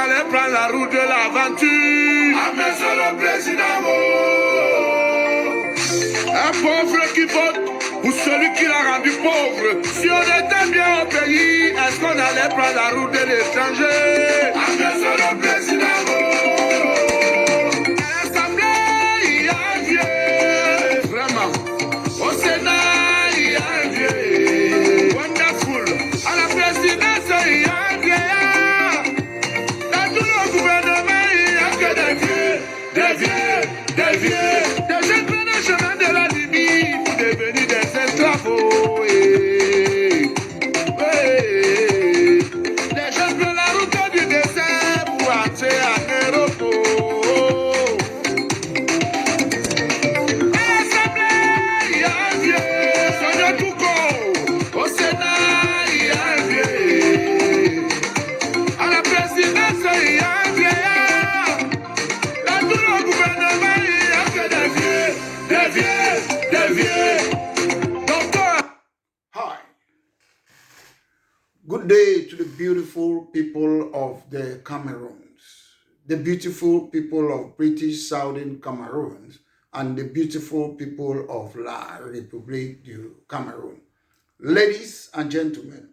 allait prendre la route de l'aventure. Ah, mais c'est le président. Un pauvre qui vote pour celui qui l'a rendu pauvre. Si on était bien au pays, est-ce qu'on allait prendre la route de l'étranger? Ah, mais c'est le président. À l'Assemblée, il y a un vieux. Vraiment. Au Sénat, il y a un vieux. Wonderful. À la présidence, il y a un vieillard. Dans tout le gouvernement, il n'y a que des vieux, des vieux, des vieux. Des jeunes prennent le chemin de la Libye pour devenir des esclaves. Les jeunes prennent la route du désert pour entrer en Europe. Good day to the beautiful people of the Cameroons, the beautiful people of British Southern Cameroons, and the beautiful people of La République du Cameroon. Ladies and gentlemen,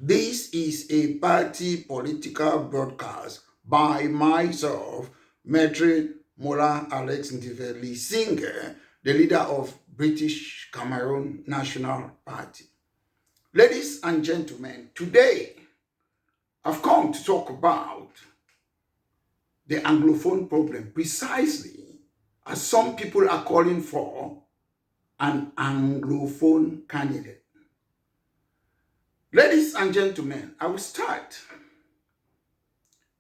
this is a party political broadcast by myself, Maître Mola Alex Ndiveli Singer, the leader of British Cameroon National Party. Ladies and gentlemen, today I've come to talk about the Anglophone problem, precisely as some people are calling for an Anglophone candidate. Ladies and gentlemen, I will start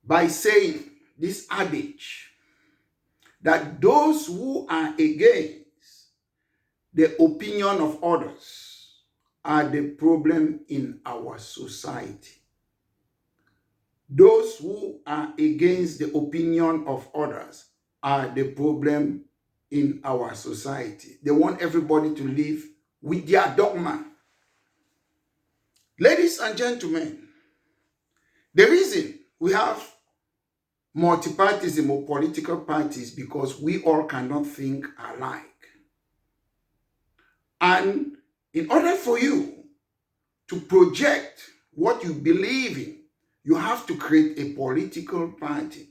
by saying this adage that those who are against the opinion of others are the problem in our society. Those who are against the opinion of others are the problem in our society. They want everybody to live with their dogma. Ladies and gentlemen, the reason we have multipartism or political parties because we all cannot think alike. And in order for you to project what you believe in, you have to create a political party.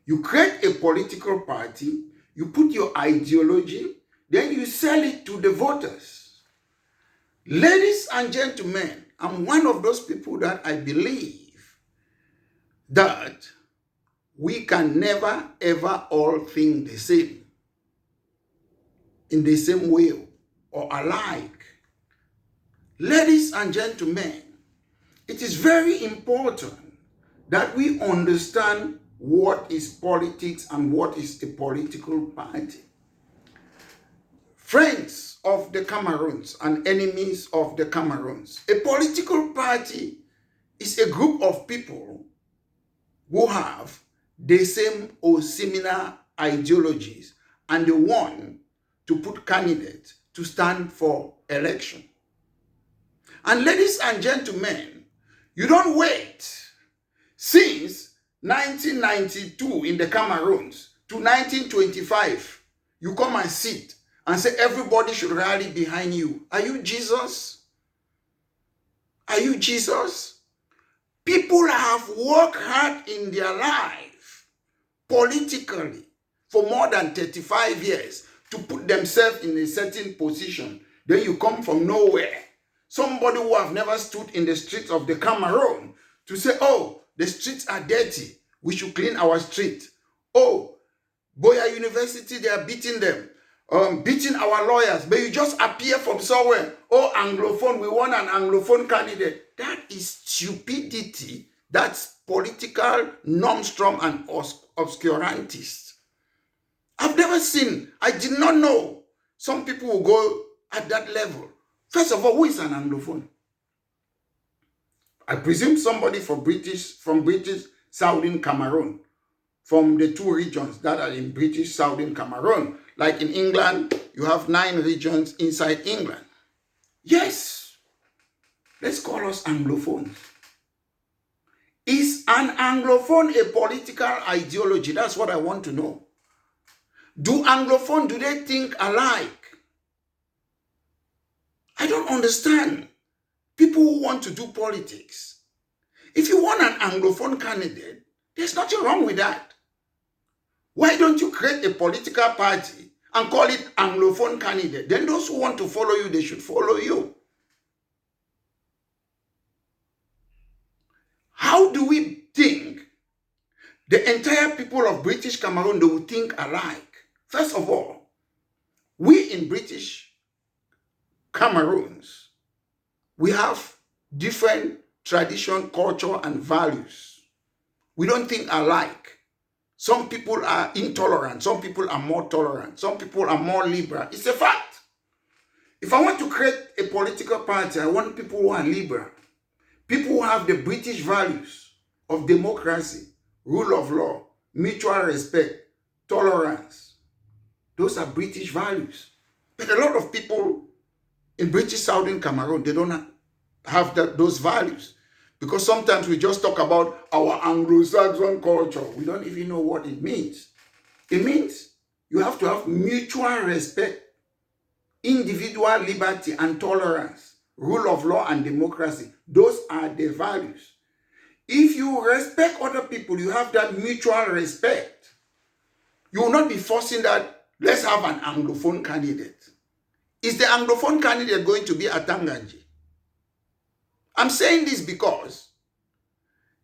You create a political party, you put your ideology, then you sell it to the voters. Ladies and gentlemen, I'm one of those people that I believe that we can never ever all think the same, in the same way or alike. Ladies and gentlemen, it is very important that we understand what is politics and what is a political party. Friends of the Cameroons and enemies of the Cameroons, a political party is a group of people who have the same or similar ideologies and they want to put candidates to stand for election. And ladies and gentlemen, you don't wait since 1992 in the Cameroons to 1925, you come and sit and say everybody should rally behind you. Are you Jesus? Are you Jesus? People have worked hard in their life politically for more than 35 years to put themselves in a certain position. Then you come from nowhere. Somebody who have never stood in the streets of the Cameroon to say, oh, the streets are dirty, we should clean our street. Oh, Boya University, they are beating them, beating our lawyers. But you just appear from somewhere. Oh, Anglophone, we want an Anglophone candidate. That is stupidity. That's political normstrom and obscurantist. I've never seen, I did not know some people will go at that level. First of all, who is an Anglophone? I presume somebody from British Southern Cameroon, from the two regions that are in British Southern Cameroon. Like in England, you have 9 regions inside England. Yes, let's call us Anglophones. an Anglophone a political ideology? That's what I want to know. Do Anglophone, do they think alike? I don't understand people who want to do politics. If you want an Anglophone candidate, there's nothing wrong with that. Why don't you create a political party and call it Anglophone Candidate? Then those who want to follow you, they should follow you. How do we think the entire people of British Cameroon, they will think alike? First of all, we in British Cameroons, we have different tradition, culture, and values. We don't think alike. Some people are intolerant. Some people are more tolerant. Some people are more liberal. It's a fact. If I want to create a political party, I want people who are liberal. People who have the British values of democracy, rule of law, mutual respect, tolerance. Those are British values. But a lot of people in British Southern Cameroon, they don't have those values. Because sometimes we just talk about our Anglo-Saxon culture. We don't even know what it means. It means you have to have mutual respect, individual liberty and tolerance, rule of law and democracy. Those are the values. If you respect other people, you have that mutual respect. You will not be forcing that, let's have an Anglophone candidate. Is the Anglophone candidate going to be a Tanganji? I'm saying this because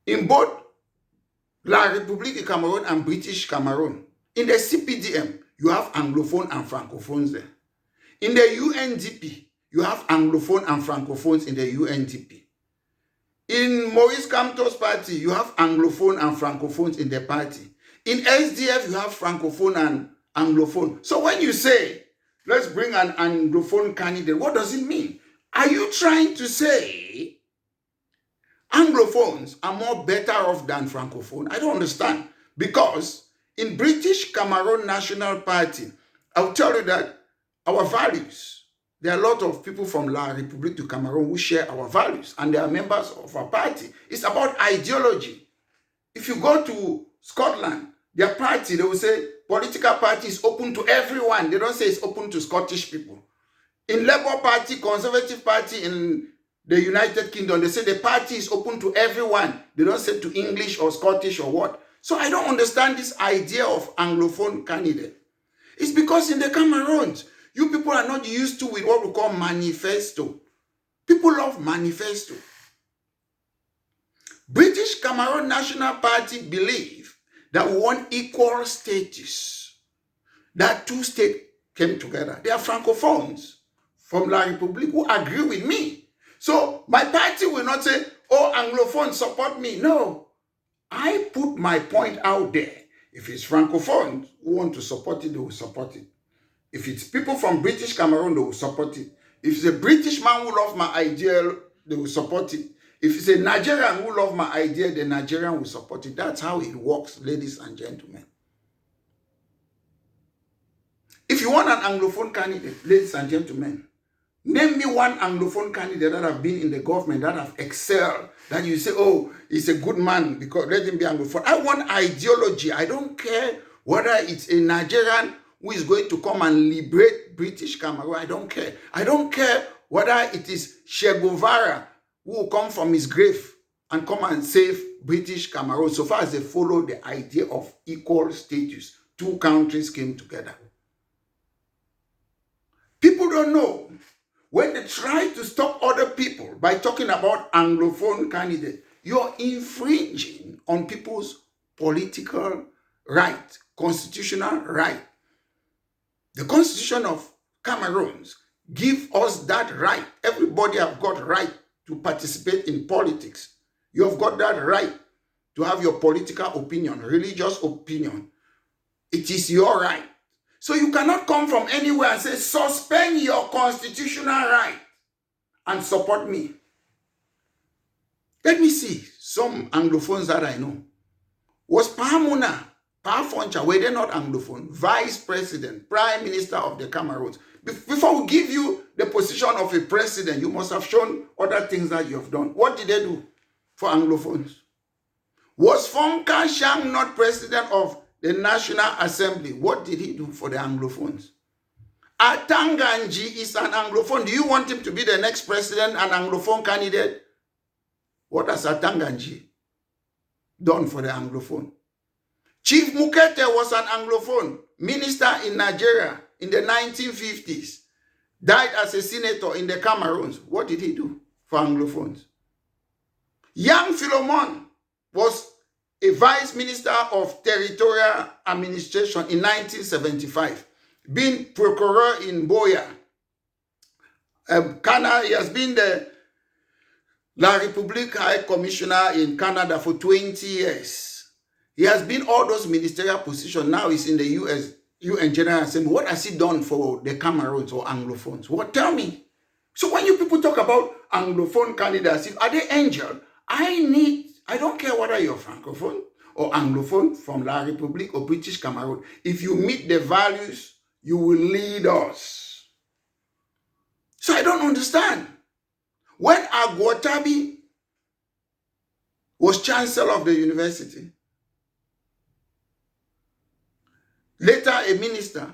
in both La République Cameroon and British Cameroon, in the CPDM, you have Anglophone and Francophones there. In the UNDP, you have Anglophone and Francophones in the UNDP. In Maurice Kamto's party, you have Anglophone and Francophones in the party. In SDF, you have Francophone and Anglophone. So when you say, let's bring an Anglophone candidate, what does it mean? Are you trying to say Anglophones are more better off than Francophone? I don't understand. Because in British Cameroon National Party, I'll tell you that our values, there are a lot of people from La République du Cameroon who share our values and they are members of our party. It's about ideology. If you go to Scotland, their party, they will say political party is open to everyone. They don't say it's open to Scottish people. In Labour Party, Conservative Party in the United Kingdom, they say the party is open to everyone. They don't say to English or Scottish or what. So I don't understand this idea of Anglophone candidate. It's because in the Cameroons, you people are not used to with what we call manifesto. People love manifesto. British Cameroon National Party believe that we want equal status. That two states came together. They are Francophones from La République who agree with me. So my party will not say, oh, Anglophone, support me. No. I put my point out there. If it's Francophones who want to support it, they will support it. If it's people from British Cameroon, they will support it. If it's a British man who loves my idea, they will support it. If it's a Nigerian who loves my idea, the Nigerian will support it. That's how it works, ladies and gentlemen. If you want an Anglophone candidate, ladies and gentlemen, name me one Anglophone candidate that have been in the government, that have excelled, that you say, oh, he's a good man because let him be Anglophone. I want ideology. I don't care whether it's a Nigerian who is going to come and liberate British Cameroon. I don't care. I don't care whether it is Che Guevara who will come from his grave and come and save British Cameroon, so far as they follow the idea of equal status. Two countries came together. People don't know. When they try to stop other people by talking about Anglophone candidate, you're infringing on people's political right, constitutional right. The Constitution of Cameroons gives us that right. Everybody have got right to participate in politics. You have got that right to have your political opinion, religious opinion. It is your right. So you cannot come from anywhere and say, suspend your constitutional right and support me. Let me see some Anglophones that I know. Was Pahamuna, Pafoncha, were they not Anglophone? Vice President, Prime Minister of the Cameroons. Before we give you the position of a president, you must have shown other things that you have done. What did they do for Anglophones? Was Fonka Shang not president of the National Assembly? What did he do for the Anglophones? Atanganji is an Anglophone. Do you want him to be the next president, an Anglophone candidate? What has Atanganji done for the Anglophone? Chief Mukete was an Anglophone minister in Nigeria in the 1950s. Died as a senator in the Cameroons. What did he do for Anglophones? Young Philemon was a vice minister of territorial administration in 1975, being procureur in Boya. He has been the La République High Commissioner in Canada for 20 years. He has been all those ministerial positions. Now he's in the UN General Assembly. What has he done for the Cameroons or Anglophones? What? Tell me. So when you people talk about Anglophone candidates, are they angels? I don't care whether you're Francophone or Anglophone from La République or British Cameroon. If you meet the values, you will lead us. So I don't understand. When Agwatabi was chancellor of the university, later a minister,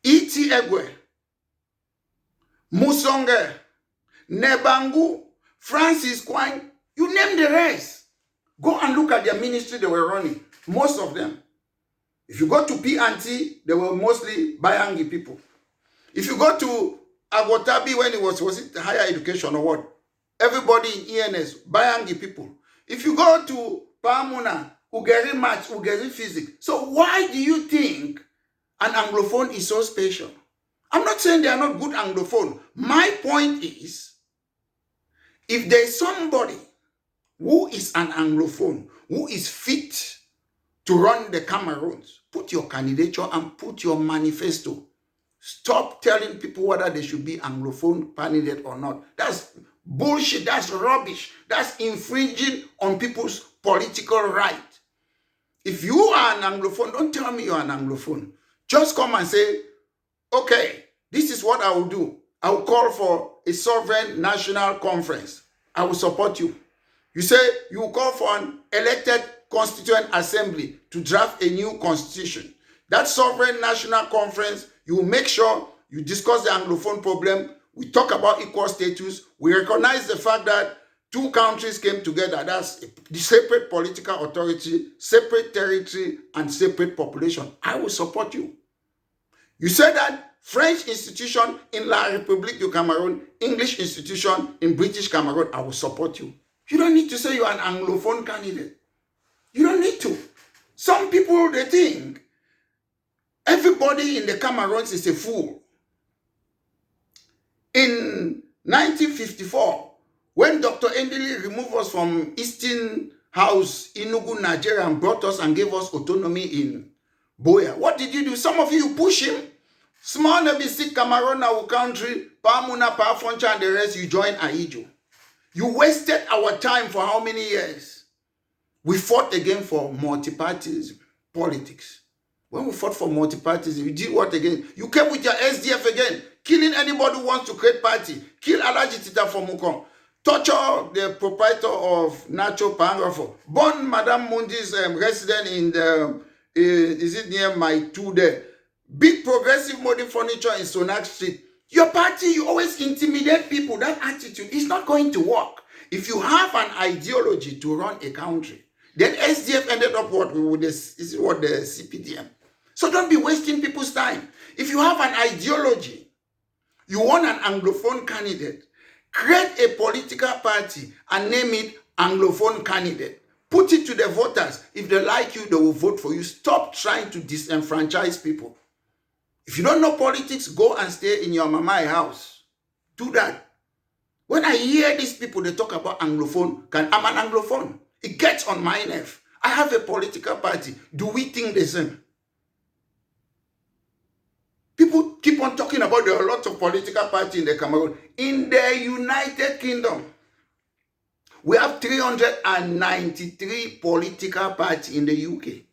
E.T. Egwe, Musonge, Nebangu, Francis Kwang, you name the rest. Go and look at their ministry they were running. Most of them. If you go to P&T, they were mostly Bayangi people. If you go to Agwatabi when it was it higher education or what? Everybody in ENS, Bayangi people. If you go to Pamuna, Ugeri Maths, Ugeri Physics. So why do you think an Anglophone is so special? I'm not saying they are not good Anglophone. My point is, if there is somebody who is an Anglophone, who is fit to run the Cameroons, put your candidature and put your manifesto. Stop telling people whether they should be Anglophone candidate or not. That's bullshit. That's rubbish. That's infringing on people's political right. If you are an Anglophone, don't tell me you're an Anglophone. Just come and say, okay, this is what I will do. I will call for a sovereign national conference. I will support you. You say you will call for an elected constituent assembly to draft a new constitution. That sovereign national conference, you will make sure you discuss the Anglophone problem. We talk about equal status. We recognize the fact that two countries came together. That's the separate political authority, separate territory, and separate population. I will support you. You say that French institution in La République du Cameroun, English institution in British Cameroon, I will support you. You don't need to say you're an Anglophone candidate. You don't need to. Some people, they think everybody in the Cameroons is a fool. In 1954, when Dr. Endili removed us from Eastern House, Enugu, Nigeria, and brought us and gave us autonomy in Boya, what did you do? Some of you push him. Small Nabi Sikh Cameroon, our country, Pamuna, Pafoncha, and the rest, you join Aijo. You wasted our time for how many years? We fought again for multi-parties politics. When we fought for multi-parties, we did what again? You came with your SDF again, killing anybody who wants to create party. Kill Alaji Tita for Mukong. Torture the proprietor of Nacho Pangrafo. Burn Madame Mundi's resident in the, is it near my two there? Big progressive modern furniture in Sonak Street. Your party, you always intimidate people. That attitude is not going to work. If you have an ideology to run a country, then SDF ended up with this, is what the CPDM. So don't be wasting people's time. If you have an ideology, you want an Anglophone candidate, create a political party and name it Anglophone candidate. Put it to the voters. If they like you, they will vote for you. Stop trying to disenfranchise people. If you don't know politics, go and stay in your mama's house. Do that. When I hear these people, they talk about Anglophone, I'm an Anglophone. It gets on my nerve. I have a political party. Do we think the same? People keep on talking about there are lots of political parties in the Cameroon. In the United Kingdom, we have 393 political parties in the UK.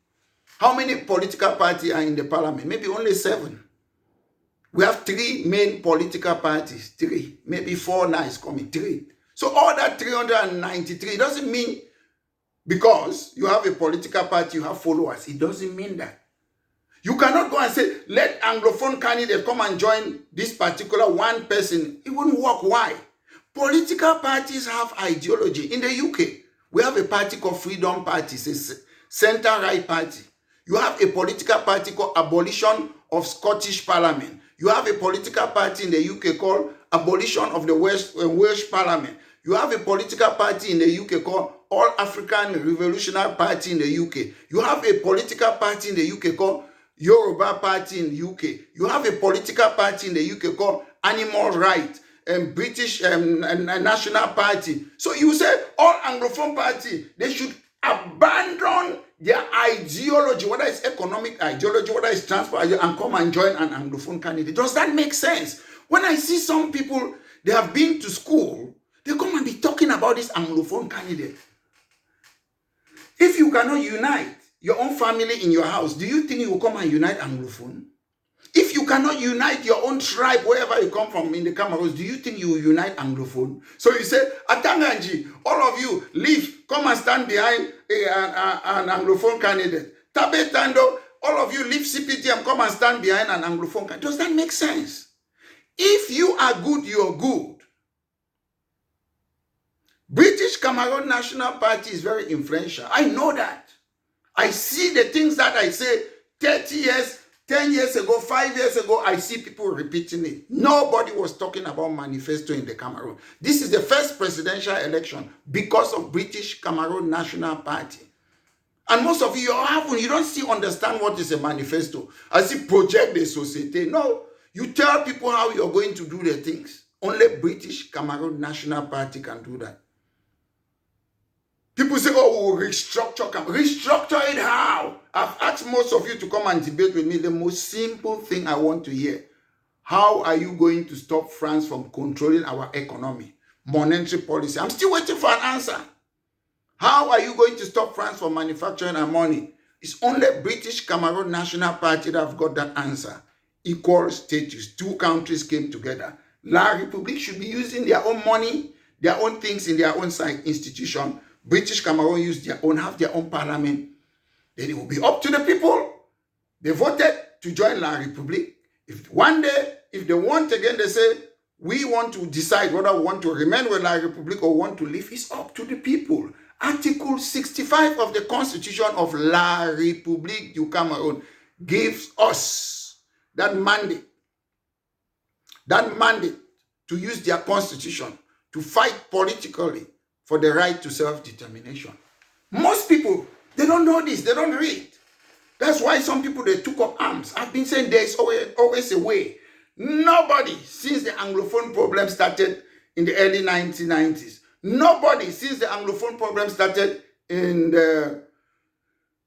How many political parties are in the parliament? Maybe only 7. We have 3 main political parties. 3. Maybe 4 now is coming. 3. So all that 393 doesn't mean Because you have a political party, you have followers. It doesn't mean that. You cannot go and say, let Anglophone candidate come and join this particular one person. It wouldn't work. Why? Political parties have ideology. In the UK, we have a party called Freedom Party. It's a center-right party. You have a political party called Abolition of Scottish Parliament. You have a political party in the UK called Abolition of the Welsh Parliament. You have a political party in the UK called All African Revolutionary Party in the UK. You have a political party in the UK called Yoruba Party in the UK. You have a political party in the UK called Animal Rights and British National Party. So you say all Anglophone party, they should abandon their ideology, whether it's economic ideology, whether it's transport ideology, and come and join an Anglophone candidate. Does that make sense? When I see some people, they have been to school, they come and be talking about this Anglophone candidate. If you cannot unite your own family in your house, do you think you will come and unite Anglophone? If you cannot unite your own tribe, wherever you come from in the Cameroons, do you think you will unite Anglophone? So you say, Atanganji, all of you, leave, come and stand behind an Anglophone candidate. Tabe Tando, all of you, leave CPTM, come and stand behind an Anglophone candidate. Does that make sense? If you are good, you're good. British Cameroon National Party is very influential. I know that. I see the things that I say 30 years, 10 years ago, 5 years ago, I see people repeating it. Nobody was talking about manifesto in the Cameroon. This is the first presidential election because of British Cameroon National Party. And most of you don't still understand what is a manifesto. I see project de société. No, you tell people how you're going to do the things. Only British Cameroon National Party can do that. People say, oh, we'll restructure. Restructure it how? I've asked most of you to come and debate with me. The most simple thing I want to hear. How are you going to stop France from controlling our economy? Monetary policy. I'm still waiting for an answer. How are you going to stop France from manufacturing our money? It's only British Cameroon National Party that have got that answer. Equal status. Two countries came together. La République should be using their own money, their own things in their own side institution. British Cameroon use their own, have their own parliament. Then it will be up to the people. They voted to join La République. If one day, if they want again, they say, we want to decide whether we want to remain with La République or want to leave. It's up to the people. Article 65 of the Constitution of La République du Cameroun gives us that mandate to use their constitution to fight politically for the right to self-determination. Most people, they don't know this, they don't read. That's why some people, they took up arms. I've been saying there's always a way. Nobody, since the Anglophone problem started in the early 1990s, nobody, since the Anglophone problem started in the,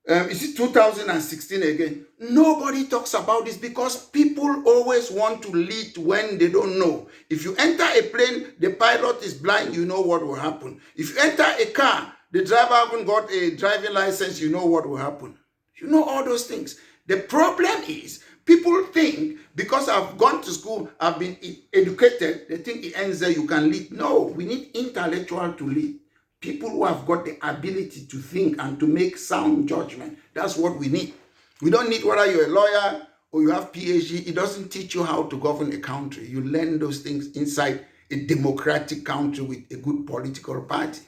2016 again, nobody talks about this because people always want to lead when they don't know. If you enter a plane, the pilot is blind, you know what will happen. If you enter a car, the driver hasn't got a driving license, you know what will happen. You know all those things. The problem is, people think, because I've gone to school, I've been educated, they think it ends there, you can lead. No, we need intellectual to lead. People who have got the ability to think and to make sound judgment. That's what we need. We don't need whether you're a lawyer or you have PhD. It doesn't teach you how to govern a country. You learn those things inside a democratic country with a good political party.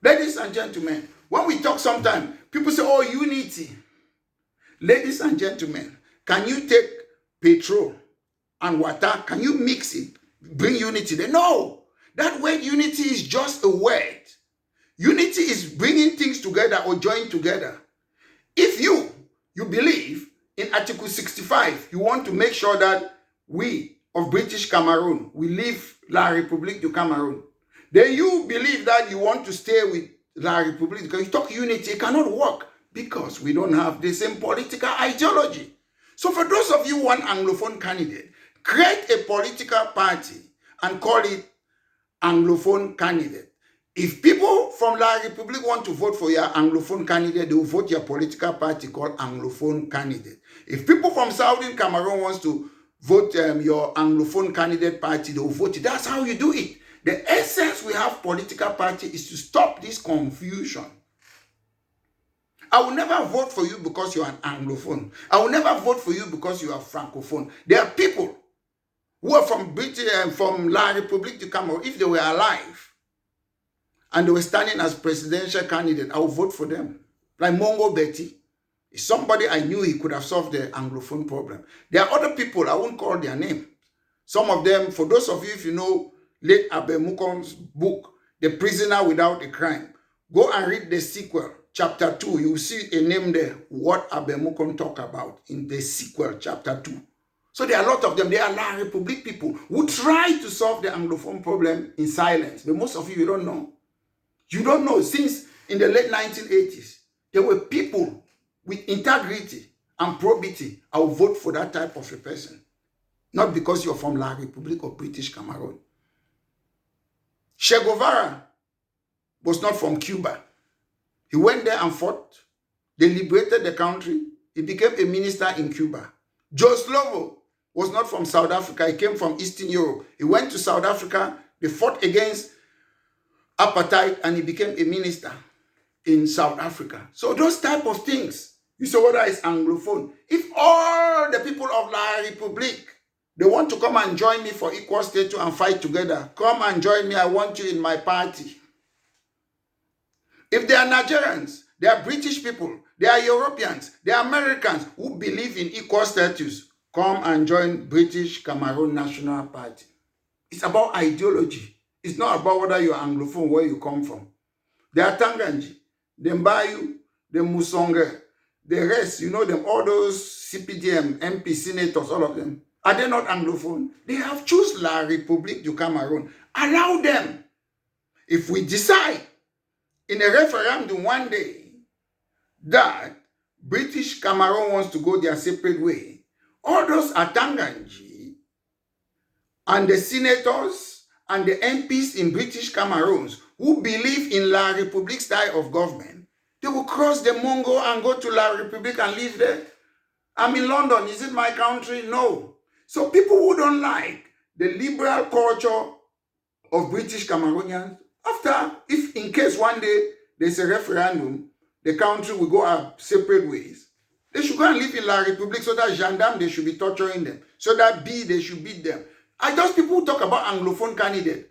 Ladies and gentlemen, when we talk sometimes, people say, oh, unity. Ladies and gentlemen, can you take petrol and water? Can you mix it? Bring unity there? No. That word unity is just a word. Unity is bringing things together or join together. If you believe in Article 65, you want to make sure that we of British Cameroon, we leave La République du Cameroun, then you believe that you want to stay with La République, because you talk unity, it cannot work because we don't have the same political ideology. So for those of you who want Anglophone candidate, create a political party and call it Anglophone Candidate. If people from La République want to vote for your Anglophone candidate, they will vote your political party called Anglophone Candidate. If people from Southern Cameroon wants to vote your Anglophone candidate party, they will vote it. That's how you do it. The essence we have political party is to stop this confusion. I will never vote for you because you are an Anglophone. I will never vote for you because you are Francophone. There are people who are from Britain and from La République du Cameroon. If they were alive and they were standing as presidential candidate, I would vote for them. Like Mongo Betty. Is somebody I knew he could have solved the Anglophone problem. There are other people, I won't call their name. Some of them, for those of you, if you know late Abemukon's book, The Prisoner Without a Crime, go and read the sequel, chapter 2. You will see a name there, what Abemukon talk about in the sequel, chapter 2. So there are a lot of them. They are La République people who try to solve the Anglophone problem in silence. But most of you don't know. You don't know. Since in the late 1980s, there were people with integrity and probity. I will vote for that type of a person. Not because you're from La République or British Cameroon. Che Guevara was not from Cuba. He went there and fought. They liberated the country. He became a minister in Cuba. Joe Slovo was not from South Africa. He came from Eastern Europe. He went to South Africa. They fought against apartheid and he became a minister in South Africa. So those type of things. You say whether it's Anglophone. If all the people of La République, they want to come and join me for equal status and fight together, come and join me. I want you in my party. If they are Nigerians, they are British people, they are Europeans, they are Americans who believe in equal status, come and join British Cameroon National Party. It's about ideology. It's not about whether you're Anglophone, where you come from. They are Tanganji, the Mbayu, the Musonga, the rest, you know them, all those CPDM, MP, senators, all of them. Are they not Anglophone? They have chosen La République du Cameroon. Allow them. If we decide in a referendum one day that British Cameroon wants to go their separate way, all those Atanganji and the senators and the MPs in British Cameroon who believe in La République style of government, they will cross the Mongo and go to La République and live there. I'm in London. Is it my country? No. So people who don't like the liberal culture of British Cameroonians, after, if in case one day there's a referendum, the country will go our separate ways, they should go and live in La République so that gendarmes, they should be torturing them. So that they should beat them. I just people who talk about Anglophone candidate.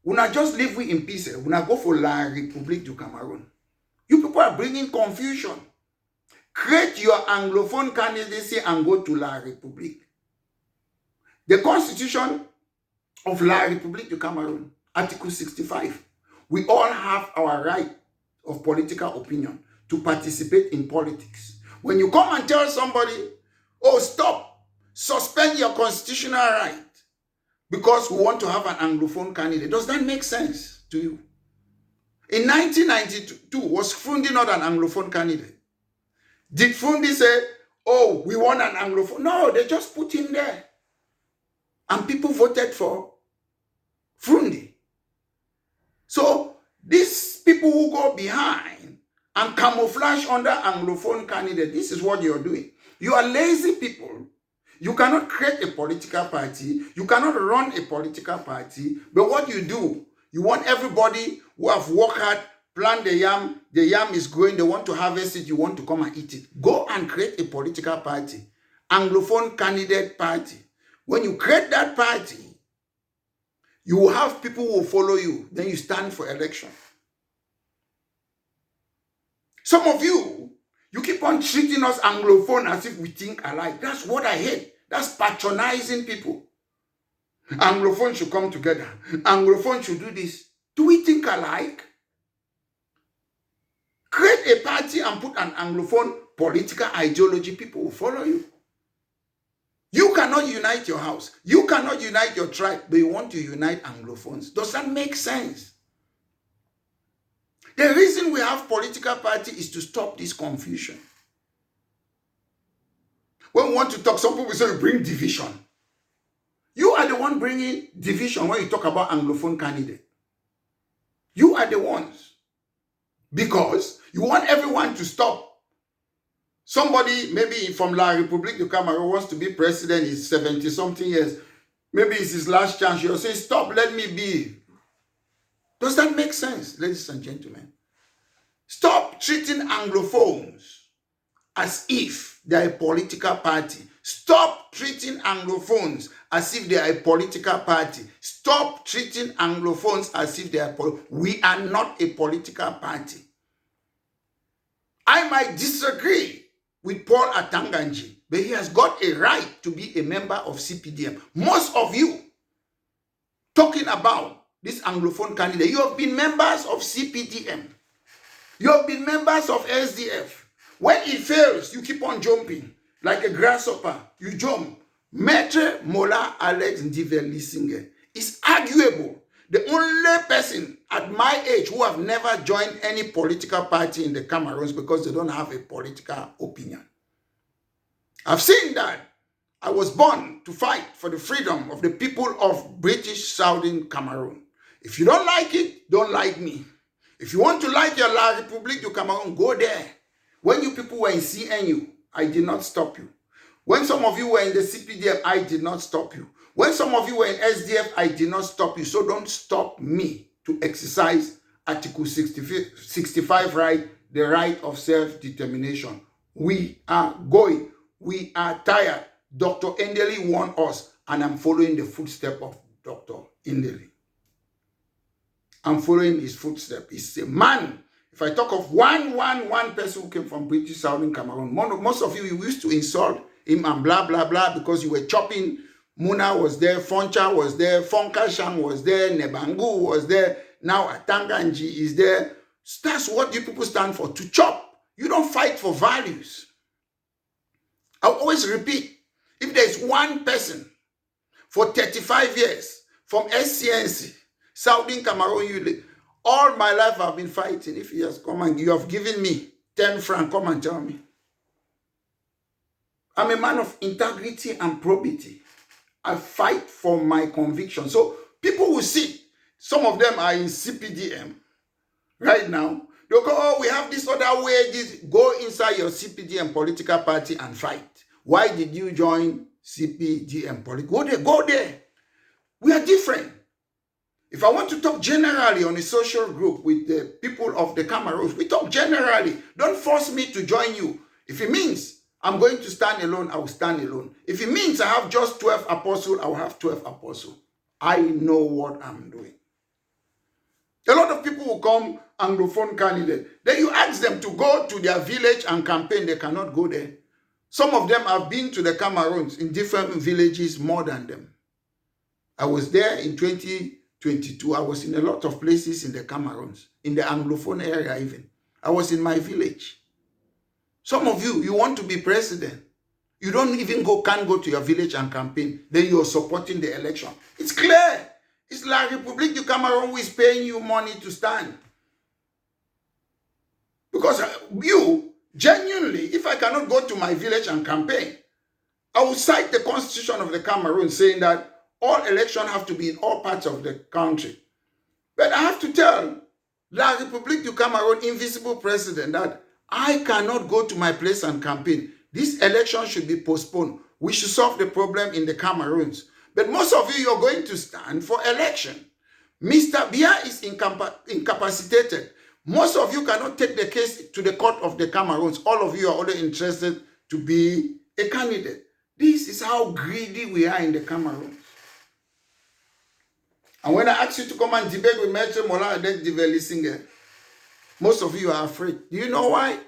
When I just live with in peace, when I go for La République du Cameroon. You people are bringing confusion. Create your Anglophone candidacy and go to La République. The Constitution of La République du Cameroon, Article 65. We all have our right of political opinion to participate in politics. When you come and tell somebody, oh, stop, suspend your constitutional right because we want to have an Anglophone candidate, does that make sense to you? In 1992, was Fundi not an Anglophone candidate? Did Fundi say, oh, we want an Anglophone? No, they just put him there. And people voted for Fundi. So these people who go behind and camouflage under Anglophone candidate, this is what you're doing. You are lazy people. You cannot create a political party. You cannot run a political party. But what you do, you want everybody who have worked hard, plant the yam is growing, they want to harvest it, you want to come and eat it. Go and create a political party. Anglophone candidate party. When you create that party, you will have people who will follow you. Then you stand for election. Some of you keep on treating us Anglophone as if we think alike. That's what I hate. That's patronizing people. Anglophone should come together. Anglophone should do this. Do we think alike? Create a party and put an Anglophone political ideology. People will follow you. You cannot unite your house. You cannot unite your tribe, but you want to unite Anglophones. Does that make sense? The reason we have political party is to stop this confusion. When we want to talk, some people say we bring division. You are the one bringing division when you talk about Anglophone candidate. You are the ones. Because you want everyone to stop. Somebody, maybe from La République du Cameroon, wants to be president, he's 70-something years. Maybe it's his last chance. You'll say, stop, let me be. Does that make sense, ladies and gentlemen? Stop treating Anglophones as if they are a political party. Stop treating Anglophones as if they are a political party. Stop treating Anglophones as if they are we are not a political party. I might disagree with Paul Atanganji, but he has got a right to be a member of CPDM. Most of you talking about this Anglophone candidate, you have been members of CPDM. You have been members of SDF. When it fails, you keep on jumping like a grasshopper. You jump. Maître Mola Alex Ndivelisinger is arguable the only person at my age who have never joined any political party in the Cameroons because they don't have a political opinion. I've seen that. I was born to fight for the freedom of the people of British Southern Cameroon. If you don't like it, don't like me. If you want to like your La République du Cameroun, go there. When you people were in CNU, I did not stop you. When some of you were in the CPDF, I did not stop you. When some of you were in SDF, I did not stop you. So don't stop me to exercise Article 65 right, the right of self-determination. We are going. We are tired. Dr. Ndeli warned us, and I'm following the footsteps of Dr. Ndeli. I'm following his footsteps. He's a man. If I talk of one person who came from British Southern Cameroon, most of you used to insult him and blah, blah, blah, because you were chopping. Muna was there, Foncha was there, Fonkashang was there, Nebangu was there, now Atanganji is there. That's what you people stand for, to chop. You don't fight for values. I always repeat, if there's one person for 35 years from SCNC, Southern Cameroon, all my life I've been fighting. If he has come and you have given me 10 francs, come and tell me. I'm a man of integrity and probity. I fight for my conviction. So people will see, some of them are in CPDM right now. They'll go, oh, we have this other way. Go inside your CPDM political party and fight. Why did you join CPDM political? Go there. We are different. If I want to talk generally on a social group with the people of the Cameroons, we talk generally. Don't force me to join you. If it means I'm going to stand alone, I will stand alone. If it means I have just 12 apostles, I will have 12 apostles. I know what I'm doing. A lot of people will come Anglophone candidate. Then you ask them to go to their village and campaign. They cannot go there. Some of them have been to the Cameroons in different villages more than them. I was there in 2022. I was in a lot of places in the Cameroons, in the Anglophone area even. I was in my village. Some of you, you want to be president. You don't even can't go to your village and campaign. Then you're supporting the election. It's clear. It's La République du Cameroun who is paying you money to stand. Because you, genuinely, if I cannot go to my village and campaign, I will cite the constitution of the Cameroon saying that all elections have to be in all parts of the country. But I have to tell La République du Cameroun, invisible president, that I cannot go to my place and campaign. This election should be postponed. We should solve the problem in the Cameroons. But most of you, you're going to stand for election. Mr. Bia is incapacitated. Most of you cannot take the case to the court of the Cameroons. All of you are only interested to be a candidate. This is how greedy we are in the Cameroons. And when I ask you to come and debate with Maître Mola Alex Ndivelisinger, most of you are afraid. Do you know why?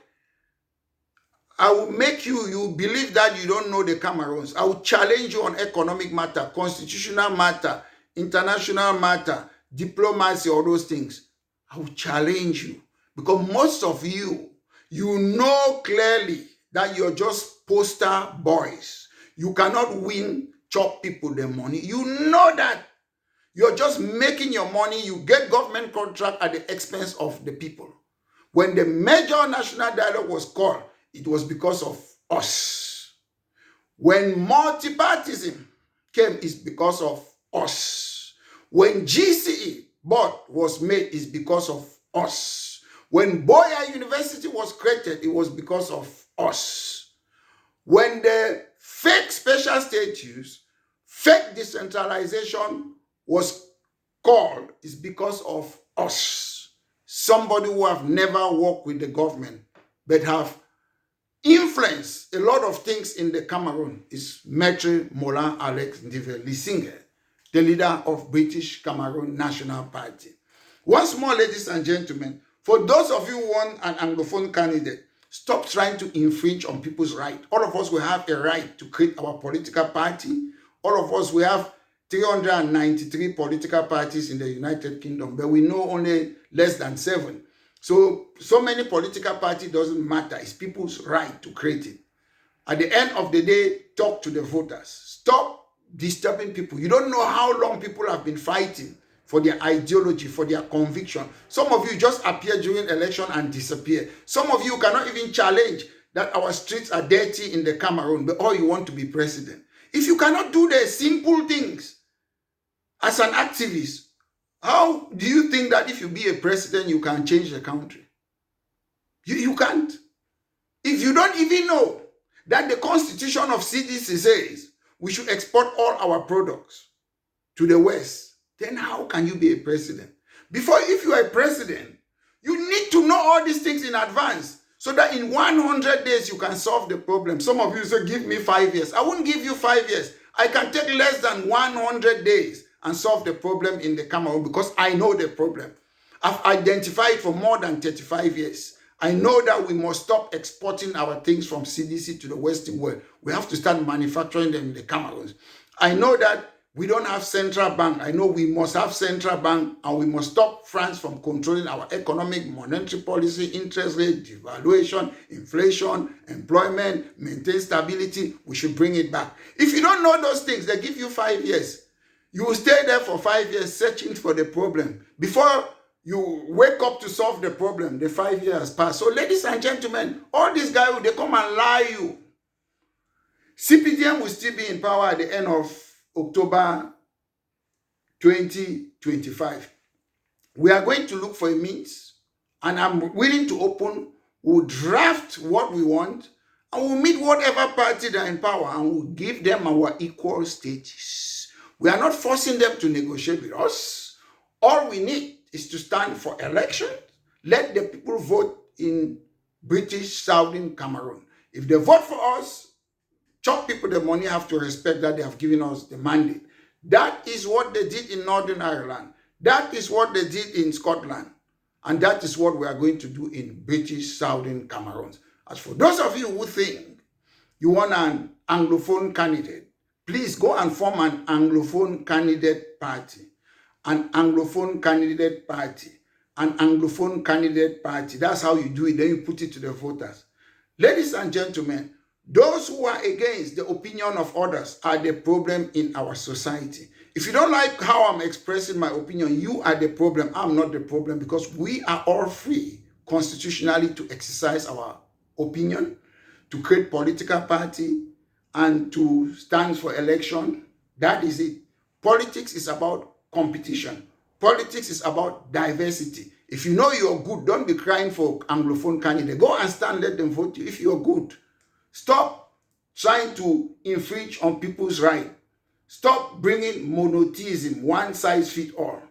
I will make you believe that you don't know the Cameroons. I will challenge you on economic matter, constitutional matter, international matter, diplomacy, all those things. I will challenge you. Because most of you, you know clearly that you're just poster boys. You cannot win, chop people their money. You know that. You're just making your money. You get government contract at the expense of the people. When the major national dialogue was called, it was because of us. When multipartism came, it's because of us. When GCE board was made, it's because of us. When Boya University was created, it was because of us. When the fake special status, fake decentralization was called, it's because of us. somebody who have never worked with the government but have influenced a lot of things in the Cameroon is Maître Moulin Alex Ndive Lisinge, the leader of British Cameroon National Party. Once more, ladies and gentlemen, for those of you who want an Anglophone candidate, stop trying to infringe on people's right. All of us will have a right to create our political party. All of us, we have 393 political parties in the United Kingdom, but we know only less than 7. So many political parties doesn't matter. It's people's right to create it. At the end of the day, talk to the voters. Stop disturbing people. You don't know how long people have been fighting for their ideology, for their conviction. Some of you just appear during election and disappear. Some of you cannot even challenge that our streets are dirty in the Cameroon, but all you want to be president. If you cannot do the simple things as an activist, how do you think that if you be a president, you can change the country? You can't. If you don't even know that the constitution of CDC says we should export all our products to the West, then how can you be a president? Before, if you are a president, you need to know all these things in advance so that in 100 days you can solve the problem. Some of you say, give me 5 years. I won't give you 5 years. I can take less than 100 days and solve the problem in the Cameroon because I know the problem. I've identified for more than 35 years. I know that we must stop exporting our things from CDC to the Western world. We have to start manufacturing them in the Cameroon. I know that we don't have central bank. I know we must have central bank, and we must stop France from controlling our economic, monetary policy, interest rate, devaluation, inflation, employment, maintain stability. We should bring it back. If you don't know those things, they give you 5 years. You will stay there for 5 years searching for the problem. Before you wake up to solve the problem, the 5 years pass. So ladies and gentlemen, all these guys, they come and lie you. CPDM will still be in power at the end of October 2025. We are going to look for a means, and I'm willing to open. We'll draft what we want, and we'll meet whatever party that are in power, and we'll give them our equal status. We are not forcing them to negotiate with us. All we need is to stand for election. Let the people vote in British Southern Cameroon. If they vote for us, chop people the money, have to respect that they have given us the mandate. That is what they did in Northern Ireland. That is what they did in Scotland. And that is what we are going to do in British Southern Cameroon. As for those of you who think you want an Anglophone candidate, please go and form an Anglophone candidate party. An Anglophone candidate party. An Anglophone candidate party. That's how you do it. Then you put it to the voters. Ladies and gentlemen, those who are against the opinion of others are the problem in our society. If you don't like how I'm expressing my opinion, you are the problem. I'm not the problem, because we are all free constitutionally to exercise our opinion, to create political party, and to stand for election. That is it. Politics is about competition. Politics is about diversity. If you know you're good, don't be crying for Anglophone candidate. Go and stand, let them vote you if you're good. Stop trying to infringe on people's right. Stop bringing monotheism, one size fits all.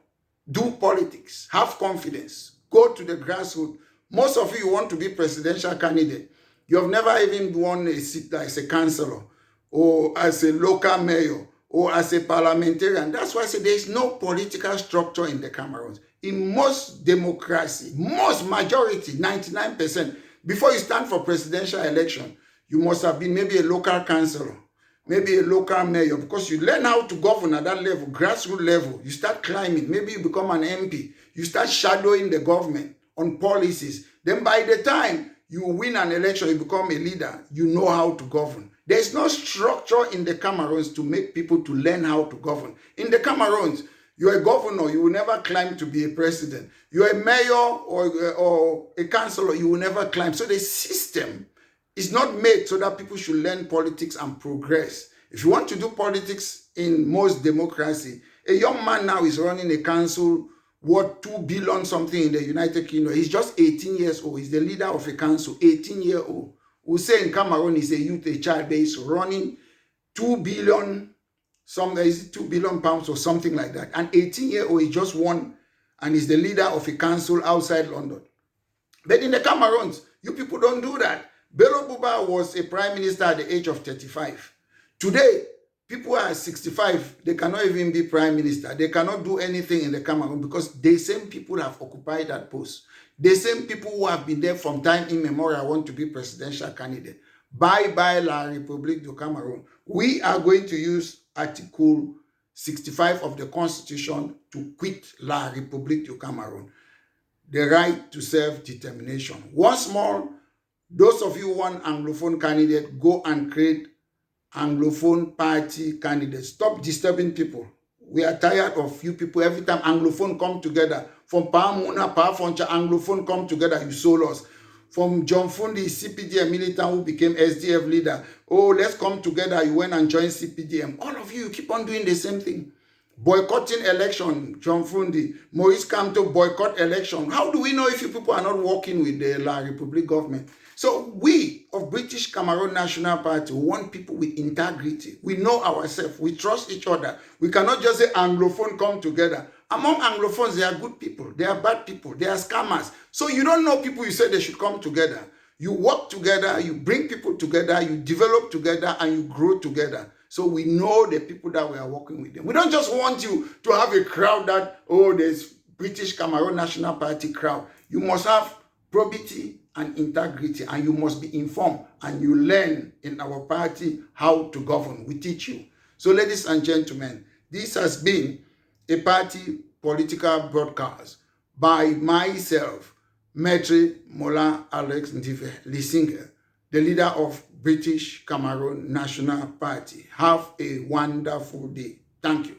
Do politics. Have confidence. Go to the grassroots. Most of you want to be presidential candidate. You have never even won a seat as a councillor or as a local mayor or as a parliamentarian. That's why I say there is no political structure in the Cameroon. In most democracy, most majority, 99%, before you stand for presidential election, you must have been maybe a local councillor, maybe a local mayor, because you learn how to govern at that level, grassroots level. You start climbing. Maybe you become an MP. You start shadowing the government on policies. Then by the time you win an election, you become a leader. You know how to govern. There is no structure in the Cameroons to make people to learn how to govern. In the Cameroons, you're a governor, you will never climb to be a president. You're a mayor or a councillor, you will never climb. So the system is not made so that people should learn politics and progress. If you want to do politics in most democracy, a young man now is running a council worth 2 billion something in the United Kingdom. He's just 18 years old. He's the leader of a council, 18-year-old. We say in Cameroon he's a youth, a child, but he's running 2 billion, is it 2 billion pounds or something like that. An 18-year-old, he just won and is the leader of a council outside London. But in the Cameroons, you people don't do that. Bello Buba was a prime minister at the age of 35. Today, people are 65. They cannot even be prime minister. They cannot do anything in the Cameroon because the same people have occupied that post. The same people who have been there from time immemorial want to be presidential candidate. Bye-bye La République du Cameroon. We are going to use Article 65 of the Constitution to quit La République du Cameroon. The right to self-determination. Once more, those of you who want Anglophone candidate, go and create Anglophone party candidates. Stop disturbing people. We are tired of you people. Every time Anglophone come together, from Pamuna, Pafoncha, Anglophone come together, you sold us. From John Fundi, CPDM militant who became SDF leader. Oh, let's come together. You went and joined CPDM. All of you keep on doing the same thing. Boycotting election, John Fundi. Maurice Kamto boycott election. How do we know if you people are not working with the La République government? So we of British Cameroon National Party want people with integrity. We know ourselves. We trust each other. We cannot just say Anglophone come together. Among Anglophones, they are good people. They are bad people. They are scammers. So you don't know people you say they should come together. You work together. You bring people together. You develop together and you grow together. So we know the people that we are working with them. We don't just want you to have a crowd that, oh, there's British Cameroon National Party crowd. You must have probity and integrity, and you must be informed, and you learn in our party how to govern. We teach you. So ladies and gentlemen, this has been a party political broadcast by myself, Maitre Mola Alex Ndive Lisinga, the leader of British Cameroon National Party. Have a wonderful day. Thank you.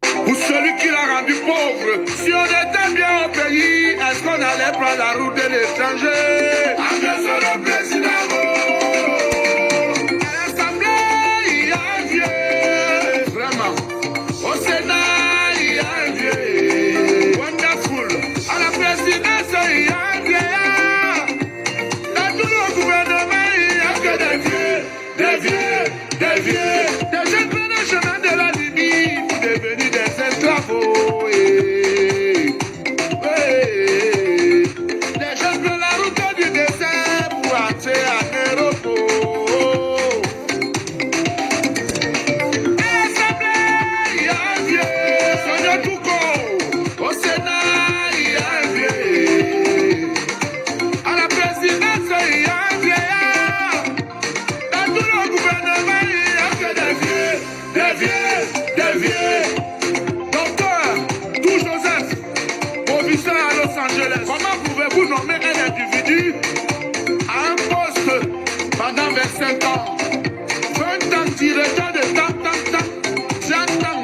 Pour celui qui l'a rendu pauvre, si on était bien au pays, est-ce qu'on allait prendre la route de l'étranger? Engagez le président. À l'Assemblée, il y a un vieux. Vraiment. Au Sénat, il y a un vieux. Wonderful. À la présidence, il y a un vieillard. Dans tout le gouvernement, il n'y a que des vieux. Des vieux, des vieux. Des jeunes prennent le chemin de la limite pour devenir des esclaves. Les jeunes prennent la route du désert pour entrer en Europe. À l'Assemblée, il y a un vieux. Sonia Touko. Au Sénat, il y a un vieux. À la présidence, il y a un vieillard. Dans tout le gouvernement, il n'y a que des vieux. Des vieux, des vieux. Docteur, tout Joseph, professeur à Los Angeles. Comment pouvez-vous nommer un individu à un poste pendant 25 ans? 20 ans, directeur de tant, 100 ans.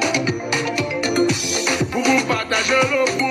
Vous partagez le pouvoir.